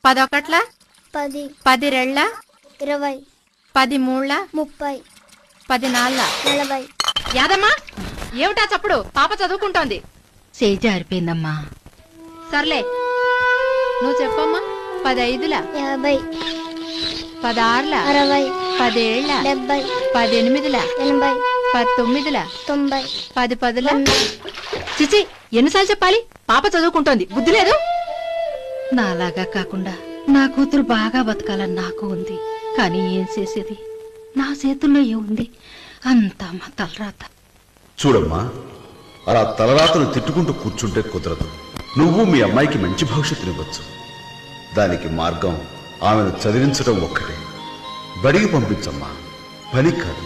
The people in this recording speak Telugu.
10 ఒకట్ల 10 10 రెళ్ళ 20 10 మూళ్ళ 30 10 నాళ్ళ 40 యాదమ్మా ఏమిటా చప్పుడు? పాప చదువుకుంటోంది. చేయి జారిపోయిందమ్మా. సర్లే నువ్వు చెప్పమ్మా. 10 ఐదుల 50 10 ఆరుల 60 10 ఏళ్ళ 70 10 ఎనిమిదిల 80 10 తొమ్మిదిల 90 10 పదుల. చిచి ఎన్నిసార్లు చెప్పాలి? పాప చదువుకుంటోంది, బుద్ధి లేదు. నాలాగా కాకుండా నా కూతురు బాగా బతకాలని నాకు ఉంది. కానీ ఏం చేసేది? నా చేతుల్లో ఏముంది? అంతా మా తలరాత. చూడమ్మా, అలా తలరాతను తిట్టుకుంటూ కూర్చుంటే కుదరదు. నువ్వు మీ అమ్మాయికి మంచి భవిష్యత్తునివ్వచ్చు. దానికి మార్గం ఆమెను చదివించడం ఒక్కటే. బడికి పంపించమ్మా, పని కాదు.